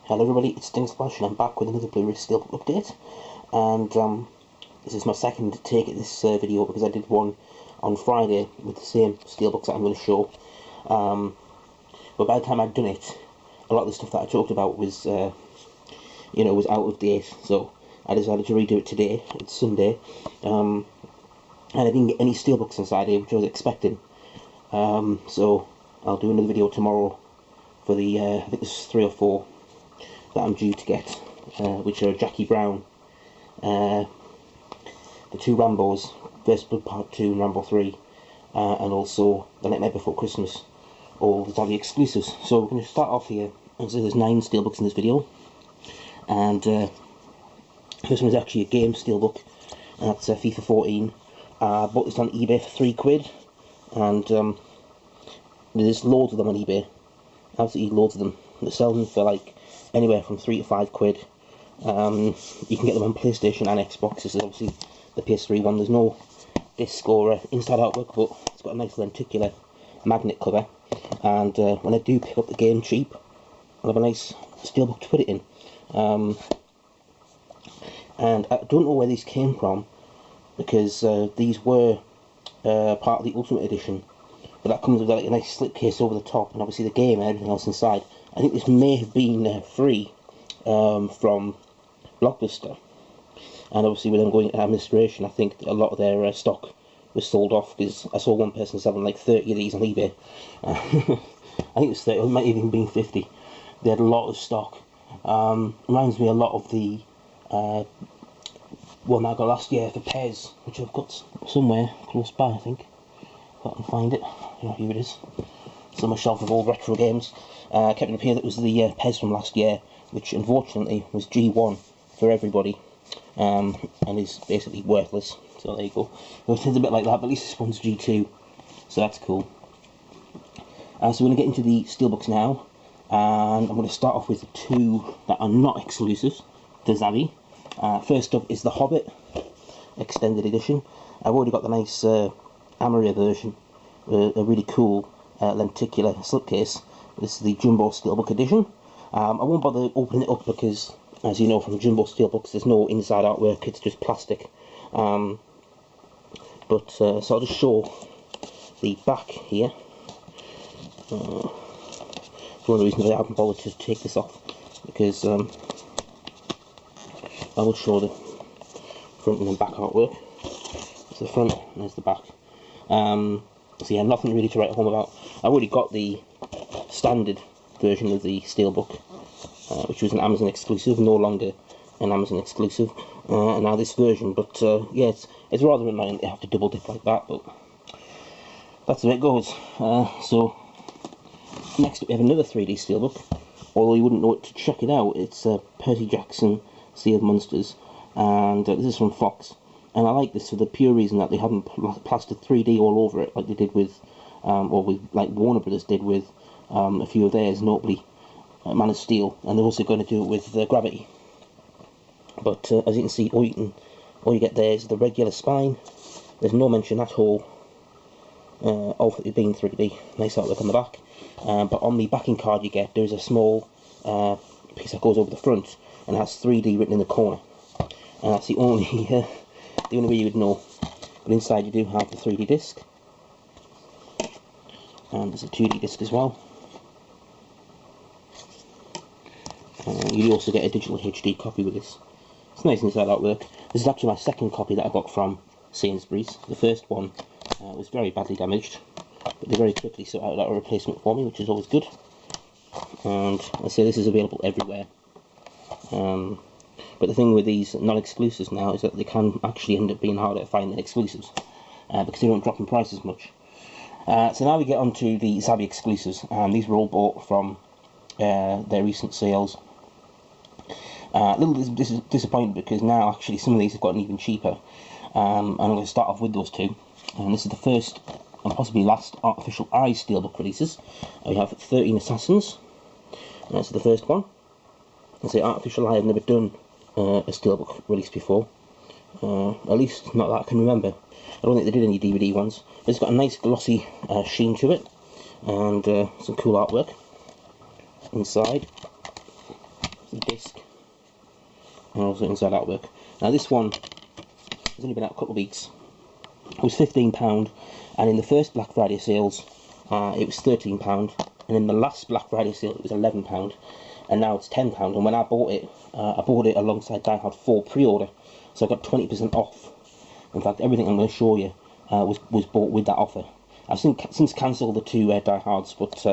Hello everybody, it's Splash and I'm back with another Blu-ray Steelbook update. And this is my second take at this video because I did one on Friday with the same Steelbooks that I'm going to show. But by the time I'd done it, a lot of the stuff that I talked about was, was out of date. So I decided to redo it today. It's Sunday, and I didn't get any Steelbooks inside here, which I was expecting. So I'll do another video tomorrow for the I think there's 3 or 4 that I'm due to get, which are Jackie Brown, the 2 Rambos, First Blood Part 2 and Rambo 3, and also The Nightmare Before Christmas, all the Daddy exclusives. So we're going to start off here, and so there's 9 Steelbooks in this video, and this one is actually a game Steelbook, and that's FIFA 14. I bought this on eBay for £3, and there's loads of them on eBay, absolutely loads of them. They sell them for like anywhere from £3 to £5. You can get them on PlayStation and Xbox. This is obviously the PS3 one. There's no disc or inside artwork, but it's got a nice lenticular magnet cover. And when I do pick up the game cheap, I'll have a nice Steelbook to put it in. And I don't know where these came from, because these were part of the Ultimate Edition, but that comes with like a nice slipcase over the top, and obviously the game and everything else inside. I think this may have been free from Blockbuster, and obviously with them going into administration, I think a lot of their stock was sold off, because I saw one person selling like 30 of these on eBay. I think it was 30, it might even been 50. They had a lot of stock. Reminds me a lot of the one I got last year for Pez, which I've got somewhere close by, I think. If I can find it. Here it is. It's on my shelf of old retro games. I kept it up here. That was the Pez from last year, which unfortunately was G1 for everybody, and is basically worthless. So there you go. It's a bit like that, but at least this one's G2, so that's cool. So we're going to get into the Steelbooks now, and I'm going to start off with 2 that are not exclusives to Zavi. First up is the Hobbit Extended Edition. I've already got the nice Amaria version, a really cool lenticular slipcase. This is the Jumbo Steelbook edition. I won't bother opening it up because, as you know from Jumbo Steelbooks, there's no inside artwork, it's just plastic. So I'll just show the back here. It's one of the reasons I haven't bothered to take this off, because I will show the front and back artwork. There's the front and there's the back. So yeah, nothing really to write home about. I've already got the standard version of the Steelbook, which was an Amazon exclusive, no longer an Amazon exclusive, and now this version. But yeah, it's rather annoying they have to double dip like that, but that's the way it goes. So next up we have another 3D Steelbook, although you wouldn't know it to check it out. It's Percy Jackson Sea of Monsters, and this is from Fox. And I like this for the pure reason that they haven't plastered 3D all over it like they did with, like Warner Brothers did with a few of theirs, notably Man of Steel, and they're also going to do it with Gravity. But as you can see, all you get there is the regular spine. There's no mention at all of it being 3D. Nice artwork on the back, but on the backing card you get, there is a small piece that goes over the front and has 3D written in the corner, and that's the only way you would know. But inside you do have the 3D disc, and there's a 2D disc as well. You also get a digital HD copy with this. It's nice inside artwork. This is actually my second copy that I got from Sainsbury's. The first one was very badly damaged, but they very quickly sorted out a replacement for me, which is always good. And I say this is available everywhere. But the thing with these non-exclusives now is that they can actually end up being harder to find than exclusives, because they don't drop in price as much. So now we get on to the Zavi exclusives, and these were all bought from their recent sales. A little disappointed because now actually some of these have gotten even cheaper, and I'm going to start off with those 2. And this is the first and possibly last Artificial Eye Steelbook releases. We have 13 Assassins, and that's the first one. I say Artificial Eye have never done a Steelbook release before, at least not that I can remember. I don't think they did any DVD ones. It's got a nice glossy sheen to it, and some cool artwork inside. and also inside artwork. Now this one has only been out a couple of weeks. It was £15, and in the first Black Friday sales it was £13, and in the last Black Friday sale it was £11, and now it's £10. And when I bought it alongside Die Hard 4 pre-order, so I got 20% off. In fact, everything I'm going to show you was bought with that offer. I've since cancelled the two Die Hards, but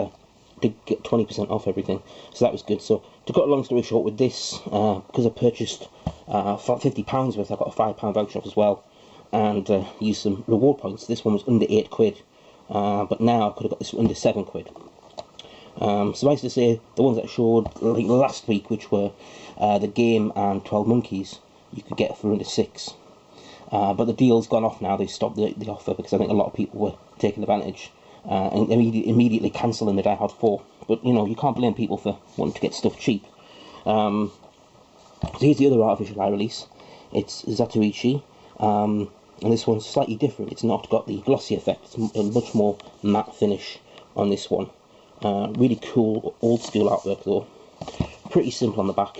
did get 20% off everything, so that was good. So to cut a long story short, with this, because I purchased £50 worth, I got a £5 voucher off as well, and used some reward points. This one was under £8, but now I could have got this for under £7. Suffice to say, the ones that I showed like last week, which were the Game and 12 Monkeys, you could get for under £6. But the deal's gone off now. They stopped the offer because I think a lot of people were taking advantage and immediately cancelling the Die Hard 4. But you know, you can't blame people for wanting to get stuff cheap. So here's the other artificial eye release. It's Zatoichi, and this one's slightly different. It's not got the glossy effect. It's a much more matte finish on this one. Really cool old school artwork though. Pretty simple on the back.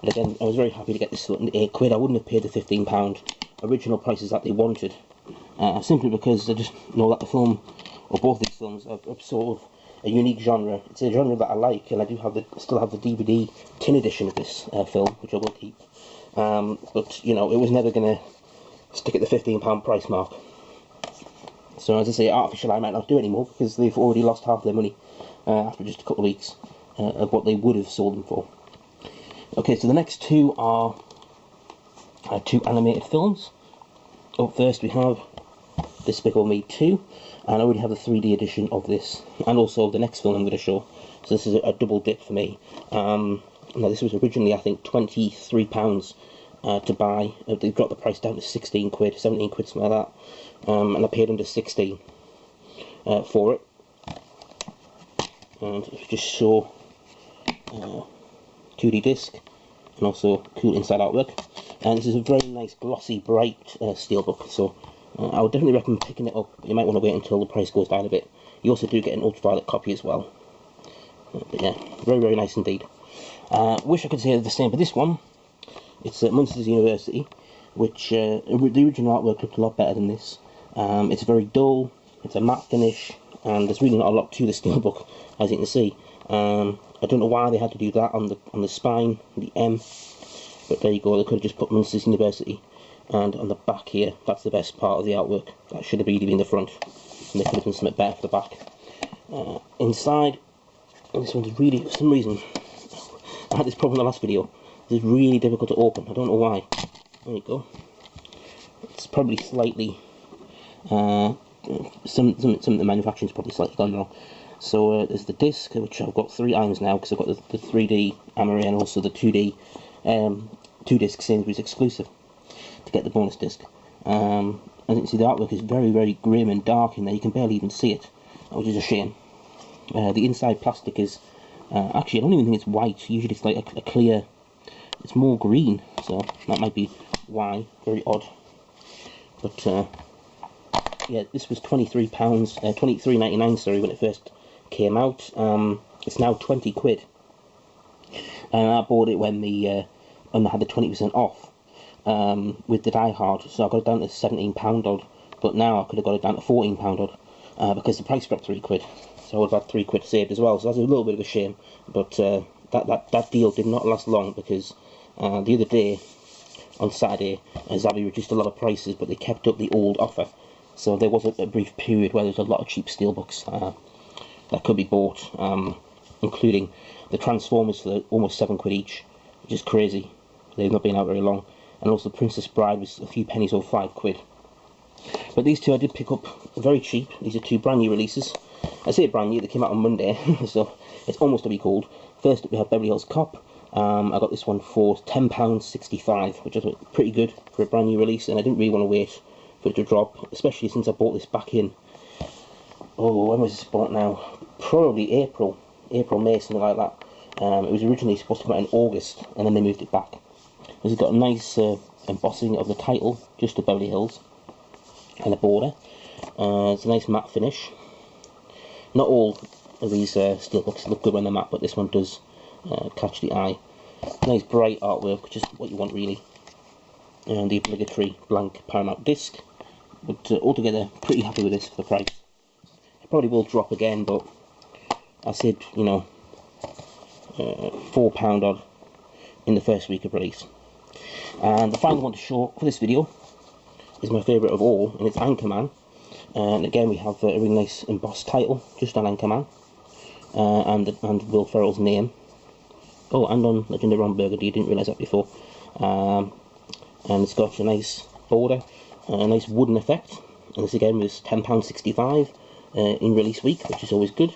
And again, I was very happy to get this for under £8. I wouldn't have paid the £15 original prices that they wanted, simply because I just know that the film, or both these films, are sort of a unique genre. It's a genre that I like, and I do still have the DVD tin edition of this film, which I will keep. But you know, it was never going to stick at the £15 price mark. So as I say, Artificial Eye might not do anymore because they've already lost half their money after just a couple of weeks of what they would have sold them for. Okay, so the next two are two animated films. Up first we have Despicable Me 2, and I already have the 3D edition of this, and also the next film I'm going to show. So this is a double dip for me. Now this was originally, I think, £23 to buy. They've got the price down to 16 quid, 17 quid, something like that. And I paid under 16 for it. And if we just show 2D disc, and also cool inside artwork. And this is a very nice glossy bright steelbook, so I would definitely recommend picking it up. You might want to wait until the price goes down a bit. You also do get an ultraviolet copy as well. But yeah, very, very nice indeed. Wish I could say the same for this one. It's Monsters University, which the original artwork looked a lot better than this. It's very dull, it's a matte finish, and there's really not a lot to the steelbook, as you can see. I don't know why they had to do that on the spine, the M, but there you go. They could have just put Monsters University, and on the back here, that's the best part of the artwork. That should have really been the front, and they could have done something better for the back. Inside, this one's really, for some reason, I had this problem in the last video. This is really difficult to open. I don't know why. There you go. It's probably slightly, some of the manufacturing's probably slightly gone wrong. So there's the disc, which I've got 3 items now because I've got the 3D Amaray and also the 2D 2-disc Sainsbury's exclusive to get the bonus disc. As you can see, the artwork is very, very grim and dark in there. You can barely even see it, which is a shame. The inside plastic is actually, I don't even think it's white. Usually it's like a clear, it's more green, so that might be why. Very odd. But yeah, this was £23, £23.99, sorry, when it first came out. It's now 20 quid, and I bought it when they had the 20% off with the Die Hard, so I got it down to £17 odd, but now I could have got it down to £14 odd because the price dropped 3 quid, so I would have had 3 quid saved as well. So that's a little bit of a shame, but that deal did not last long because the other day on Saturday, Zavi reduced a lot of prices, but they kept up the old offer. So there was a brief period where there was a lot of cheap steelbooks that could be bought, including the Transformers for almost 7 quid each, which is crazy. They've not been out very long. And also Princess Bride was a few pennies over 5 quid. But these two I did pick up very cheap. These are 2 brand new releases. I say brand new, they came out on Monday, so it's almost to be called. First up we have Beverly Hills Cop. I got this one for £10.65, which is pretty good for a brand new release, and I didn't really want to wait for it to drop, especially since I bought this back in, oh, when was this bought now? Probably April, May, something like that. It was originally supposed to come out in August, and then they moved it back. It's got a nice embossing of the title, just to Beverly Hills, and a border. It's a nice matte finish. Not all of these steelbooks look good when they're matte, but this one does catch the eye. Nice bright artwork, which is what you want really. And the obligatory blank Paramount disc. But altogether, pretty happy with this for the price. It probably will drop again, but I said, you know, £4 odd in the first week of release. And the final one to show for this video is my favourite of all, and it's Anchorman. And again, we have a really nice embossed title just on Anchorman, and Will Ferrell's name. Oh, and on Legend of Ron Burgundy, didn't realise that before. And it's got a nice border, a nice wooden effect. And this again was £10.65 in release week, which is always good.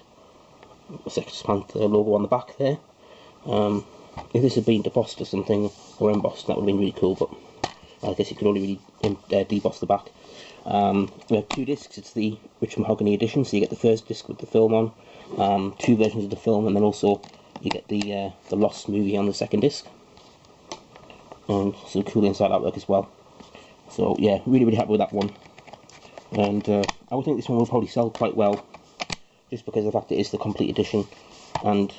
Sextus Panther logo on the back there. If this had been debossed or something, or embossed, that would have been really cool, but I guess you could only really deboss the back. We have 2 discs. It's the Rich Mahogany edition, so you get the first disc with the film on, 2 versions of the film, and then also you get the Lost movie on the second disc, and some cool inside artwork as well. So yeah, really happy with that one, and I would think this one will probably sell quite well, just because of the fact it is the complete edition, and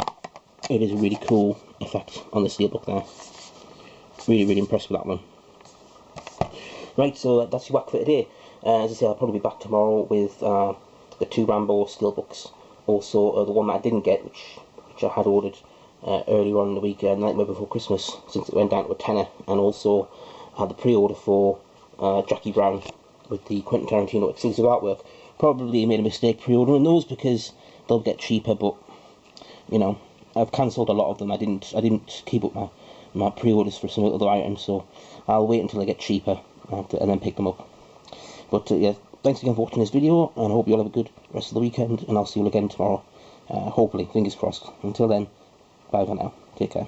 it is a really cool effect on the steelbook there. Really impressed with that one. Right, so that's your whack for today. As I say, I'll probably be back tomorrow with the 2 Rambo steelbooks. Also, the one that I didn't get, which I had ordered earlier on in the week, Nightmare Before Christmas, since it went down to a tenner. And also, I had the pre-order for Jackie Brown with the Quentin Tarantino exclusive artwork. Probably made a mistake pre-ordering those because they'll get cheaper, but you know, I've cancelled a lot of them. I didn't keep up my pre-orders for some other items, so I'll wait until they get cheaper and then pick them up. But yeah, thanks again for watching this video, and I hope you all have a good rest of the weekend, and I'll see you again tomorrow. Hopefully, fingers crossed. Until then, bye for now. Take care.